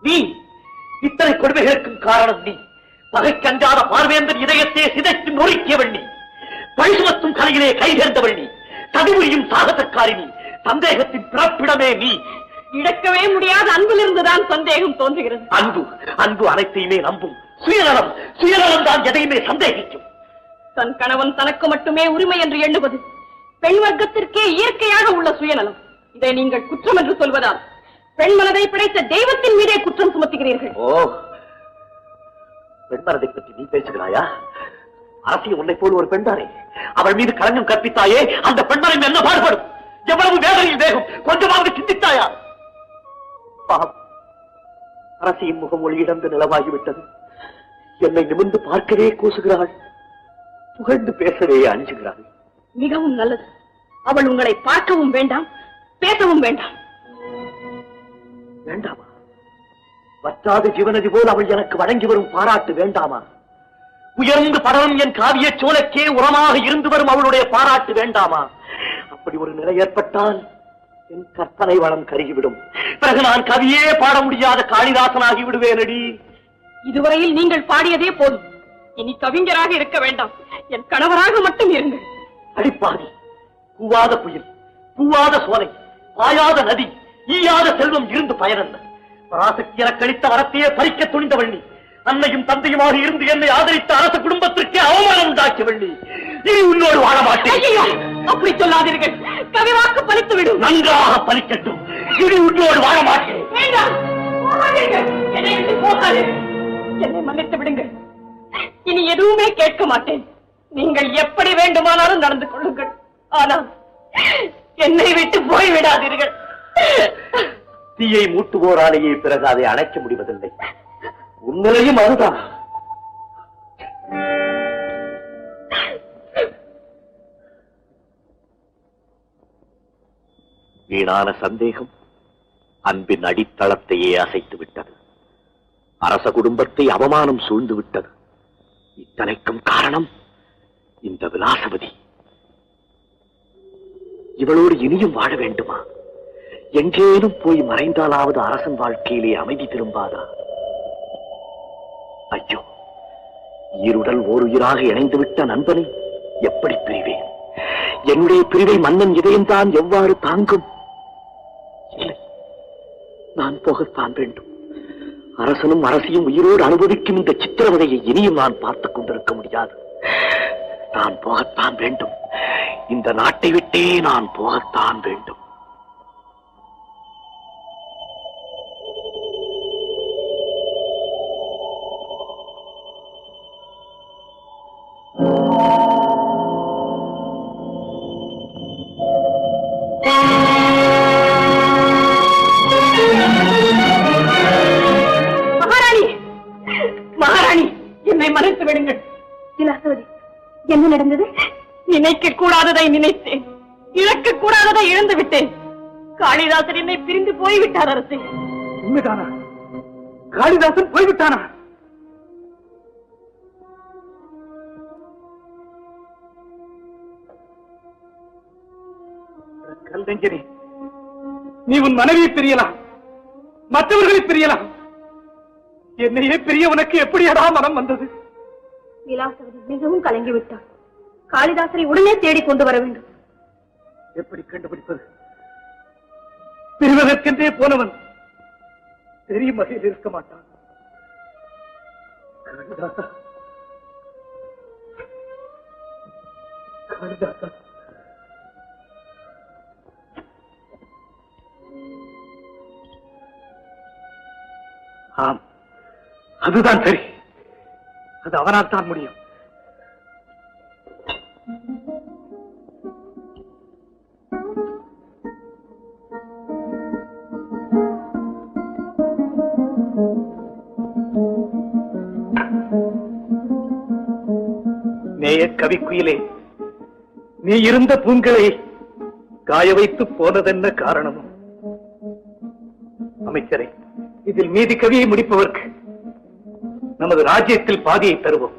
நீ இத்தனை கொடுமைகளுக்கும் காரணம் நீ. பகைக்கஞ்சாத பார்வேந்தன் இதயத்தை சிதைத்து நொறுக்கியவள் நீ. பழிசுமத்தும் கலையிலே கை சேர்ந்தவள் நீ. சதிமுறியும் சாகசக்காரி நீ. சந்தேகத்தின் பிறப்பிடமே நீ. இழக்கவே முடியாத அன்பிலிருந்துதான் சந்தேகம் தோன்றுகிறது. அன்பு அன்பு அனைத்தையுமே நம்பும். சுயநலம் சுயநலம் தான் எதையுமே சந்தேகிக்கும். தன் கணவன் தனக்கு மட்டுமே உரிமை என்று எண்ணுவது பெண் வர்க்கத்திற்கே இயற்கையாக உள்ள சுயநலம். இதை நீங்கள் குற்றம் என்று சொல்வதால் பெண் மனதை படைத்த தெய்வத்தின் மீதே குற்றம் சுமத்துகிறீர்கள். ஓ, பெண் மனதை பற்றி நீ பேசுகிறாயா? அரசியல் உன்னை போல் ஒரு பெண்தானே. அவள் மீது களங்கம் கற்பித்தாயே, அந்த பெண்மனை என்ன பாடுபடும்? எவ்வளவு வேதனையில் வேகம் கொஞ்சமாவது சிந்தித்தாயா? அரசியின் முகம் ஒளியிழந்து நிலவாகிவிட்டது. என்னை நிமிர்ந்து பார்க்கவே கூசுகிறாள். புகழ்ந்து பேசவே அஞ்சுகிறாள். மிகவும் நல்லது. அவள் உங்களை பார்க்கவும் வேண்டாம், பேசவும் வேண்டாம். வேண்டாமா? வற்றாத ஜீவனதி போல் அவள் எனக்கு வழங்கி வரும் பாராட்டு வேண்டாமா? உயர்ந்து படரும் என் காவிய சோலைக்கே உரமாக இருந்து வரும் அவளுடைய பாராட்டு வேண்டாமா? அப்படி ஒரு நிலை ஏற்பட்டால் என் கற்பனை வளம் கருகிவிடும். பிறகு நான் கவியே பாட முடியாத காளிதாசனாகி விடுவேனடி. இதுவரையில் நீங்கள் பாடியதே போதும். இனி கவிஞராக இருக்க வேண்டாம், என் கணவராக மட்டும் இருங்கள். அடிப்பாதி, பூவாத புயல், பூவாத சோலை, பாயாத நதி, ஈயாத செல்வம் இருந்து பயனல்ல. பராசக்தி எனக்கு அளித்த வரத்தையே பறிக்க துணிந்தவள் நீ. அன்னையும் தந்தையுமாக இருந்து என்னை ஆதரித்த அரச குடும்பத்திற்கே அவமானம் உண்டாக்கியவள் நீ. இனி உன்னோடு வாழ மாட்டேன். அப்படி சொல்லாதீர்கள், கவிவாக்கு பலித்துவிடும். நன்றாக பலிக்கட்டும். இனி உன்னோடு வாழ மாட்டேன். வேண்டாம், என்னை விட்டு போகாதீர்கள். என்னை மன்னித்து விடுங்கள். இனி எதுவுமே கேட்க மாட்டேன். நீங்கள் எப்படி வேண்டுமானாலும் நடந்து கொள்ளுங்கள். ஆனால் என்னை விட்டு போய்விடாதீர்கள். தீயை மூட்டுவோராலேயே பிறகு அதை அணைக்க முடிவதில்லை. உண்மையிலையும் அதுதான். வீணான சந்தேகம் அன்பின் அடித்தளத்தையே அசைத்து விட்டது. அரச குடும்பத்தை அவமானம் சூழ்ந்து விட்டது. இத்தனைக்கும் காரணம் இந்த விலாசவதி. இவளோடு இனியும் வாழ வேண்டுமா? எங்கேனும் போய் மறைந்தாலாவது அரசன் வாழ்க்கையிலே அமைதி திரும்பாதா? ஐயோ, ஈருடல் ஓர் உயிராக இணைந்துவிட்ட நண்பனை எப்படி பிரிவேன்? என்னுடைய பிரிவை மன்னன் இதயம்தான் எவ்வாறு தாங்கும்? இல்லை, நான் போகத்தான் வேண்டும். அரசனும் அரசியும் உயிரோடு அனுபவிக்கும் இந்த சித்திரவதையை இனியும் நான் பார்த்துக் கொண்டிருக்க முடியாது. நான் போகத்தான் வேண்டும். இந்த நாட்டை விட்டே நான் போகத்தான் வேண்டும். மறைத்து விடுங்கள். விலாசவதி, என்ன நடந்தது? நினைக்க கூடாததை நினைத்தேன், இழக்க கூடாததை இழந்து விட்டேன். காளிதாசன் என்னை பிரிந்து போய்விட்டார். அரசே, உண்மைதானா? காளிதாசன் போய்விட்டானா? கல்நெஞ்சனே, நீ உன் மனைவியை பிரியலாம், மற்றவர்களை பிரியலாம். என்னையே பிரிய உனக்கு எப்படியடா மனம் வந்தது? விலாசவதி மிகவும் கலங்கிவிட்டார். காளிதாசரை உடனே தேடி கொண்டு வர வேண்டும். எப்படி கண்டுபிடிப்பது? பிரிவதற்கென்றே போனவன் தெரியும் வகையில் இருக்க மாட்டான். காளிதாசா, காளிதாசா, ஆம், அதுதான் சரி. அது அவனால் தான் முடியும். நேய கவிக்குயிலே, நீ இருந்த பூங்களை காய வைத்து போனதென்ன காரணமும்? அமைச்சரே, இதில் மீதி கவியை முடிப்பவர்க்கு நமது ராஜ்யத்தில் பாதியை தருவோம்.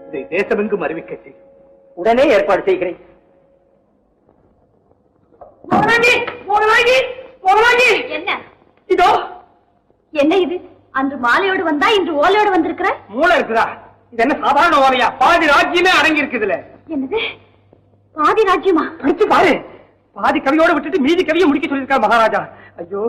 இதை தேசமெங்கும் அறிவிக்க செய்யும். உடனே ஏற்பாடு செய்கிறேன். என்ன இதோ என்ன இது? அன்று மாலையோடு வந்தா இன்று ஓலையோடு வந்திருக்கிற? மூளை இருக்குதா? இது என்ன சாதாரண ஓலையா? பாதி ராஜ்யமே அடங்கி இருக்குதுல. என்னது பாதி ராஜ்யமா? படிச்சு பாரு. பாதி கவியோட விட்டுட்டு மீதி கவியை முடிக்க சொல்லியிருக்கா மகாராஜா. ஐயோ,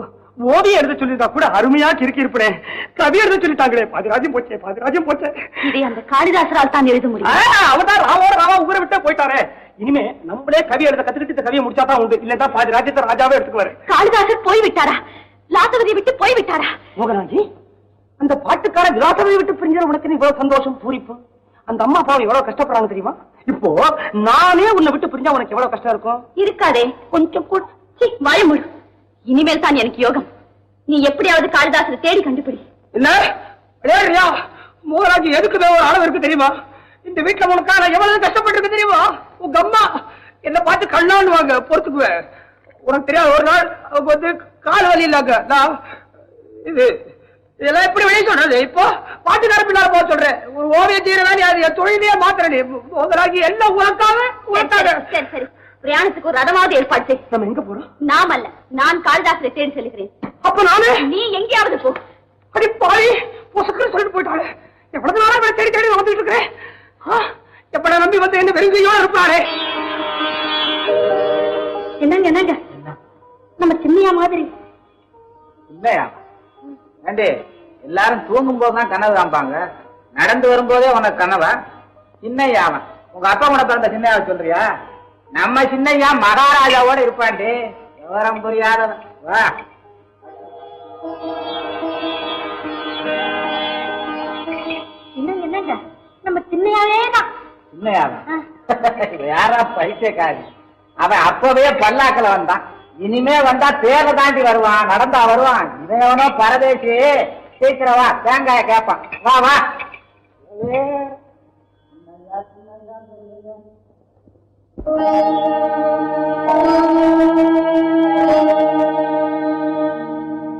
ஓவியம் எழுத சொல்லியிருந்தா கூட அருமையா கிறுக்கி இருப்பேன். கவி எழுத சொல்லிட்டாங்களே, பாதி ராஜ்யம் போச்சே, பாதி ராஜ்யம் போச்சே. இதை அந்த காளிதாசரால் தான் எழுத முடியும். அவர்தான் ராவோட ராவா ஊரை விட்டே போயிட்டாரே. இனிமே நம்மளே கவி எழுத கத்துக்கிட்டு இந்த கவியை முடிச்சாதான் உண்டு. இல்லன்னா பாதி ராஜ்யத்தை ராஜாவே எடுத்துக்குவாரு. காளிதாசர் போய்விட்டாரா? லாசவதியை விட்டு போய்விட்டாரா? மோகனாஜி, அந்த பாட்டுக்கார விலாசவதியை விட்டு பிரிஞ்ச உனக்கு இவ்வளவு சந்தோஷம் பூரிப்பு. அந்த அம்மா அப்பாவை எவ்வளவு கஷ்டப்படுறாங்க தெரியுமா? இப்போ நானே உன்னை விட்டு பிரிஞ்சா உனக்கு எவ்வளவு கஷ்டம் இருக்கும்? இருக்காதே, கொஞ்சம் கூட. வாய முழு. இனிமேல் தான் எனக்கு யோகம். நீ எப்படியாவது காளிதாசரை தேடி கண்டுபிடி. என்ன மோகராஜ், எதுக்கு ஒரு அளவு இருக்கு தெரியுமா? இந்த வீட்டுல உனக்காக எவ்வளவு கஷ்டப்பட்டு தெரியுமா? உங்க அம்மா என்ன பார்த்து கண்ணான்னு வாங்க, பொறுத்துக்குவேன். உனக்கு தெரியாது, ஒரு நாள் அவங்க வந்து கால் வலி இல்லாங்க. நான் இதெல்லாம் எப்படி வெளியே சொல்றது? இப்போ பாட்டுக்கார பின்னால போக சொல்றேன். ஒரு ஓவிய தீரதான் என் தொழிலையே மாத்திரேன். மோகராஜ் எல்லாம் உனக்காக. சரி சரி, பிரயாணத்துக்கு ஒரு ரதமாவது ஏற்பாடு செய். நம்ம எங்க போறோம்? நாம் அல்ல, நான் காளிதாசரை தேடி செல்கிறேன். அப்ப நானே? நீ எங்கேயாவது போ. அடி பாய், பொசுக்குன்னு சொல்லிட்டு போயிட்டாளே. எவ்வளவு நாளா தேடி தேடி வந்துட்டு இருக்கிறேன். எப்படா நம்பி வந்து என்ன வெறுங்கையோட இருப்பாரே. என்னங்க என்னங்க, நம்ம சின்னையா மாதிரி இல்லையா? ஏண்டி, எல்லாரும் தூங்கும் போதுதான் கனவு காண்பாங்க, நடந்து வரும்போதே உனக்கு கனவா? சின்னையா அவன் உங்க அப்பா கூட பிறந்த சின்னையாவை சொல்றியா? நம்ம சின்னையா மகாராஜாவோட இருப்பாண்டி. விவரம் புரியாதவன். வா. என்னங்க, நம்ம சின்னையாவே தான். சின்னையாவன் யாரா? பைத்தியக்காரி. அவன் அப்பவே பல்லாக்கல வந்தான். இனிமே வந்தா தேரை தாண்டி வருவான், நடந்தா வருவான். இவனோ பரதேசி. சீக்கிரம் வா, தேங்காய கேப்பான். வா வா.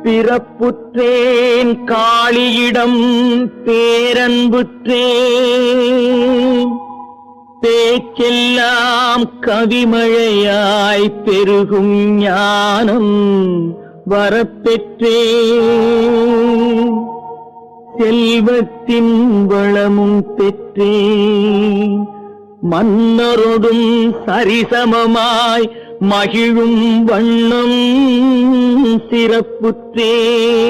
பிறப்புற்றேன் காளியிடம் பேரன்புற்றேன், பேச்செல்லாம் கவிமழையாய் பெருகும் ஞானம் வரப்பெற்றேன், செல்வத்தின் வளமும் பெற்றேன், மன்னரொடும் சரிசமமாய் மகிழும் வண்ணம் சிறப்புற்றேன்,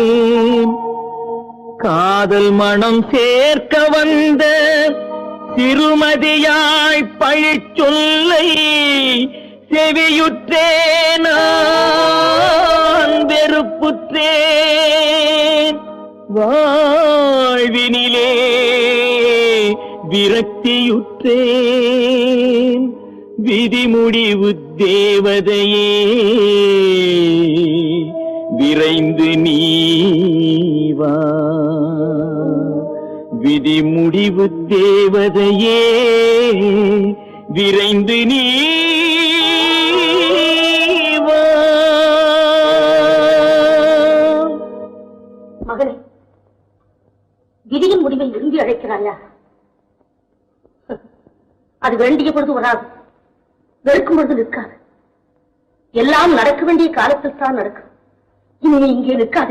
காதல் மனம் சேர்க்க வந்த திருமதியாய் பழிச்சொல்லை செவியுற்றேன், நான் வெறுப்புற்றேன், வாழ்வினிலே விரக்தியுற்றேன், விதிமுடிவு தேவதையே விரைந்து நீ வா, விதிமுடிவு தேவதையே விரைந்து நீ வா. மகனே, விதியின் முடிவை விரும்பி அழைக்கிறாயா? அது வேண்டிய பொழுது வராது, வெறுக்கும் பொழுது நிற்காது. எல்லாம் நடக்க வேண்டிய காலத்தில் தான் நடக்கும். இனி இங்கே நிற்காது.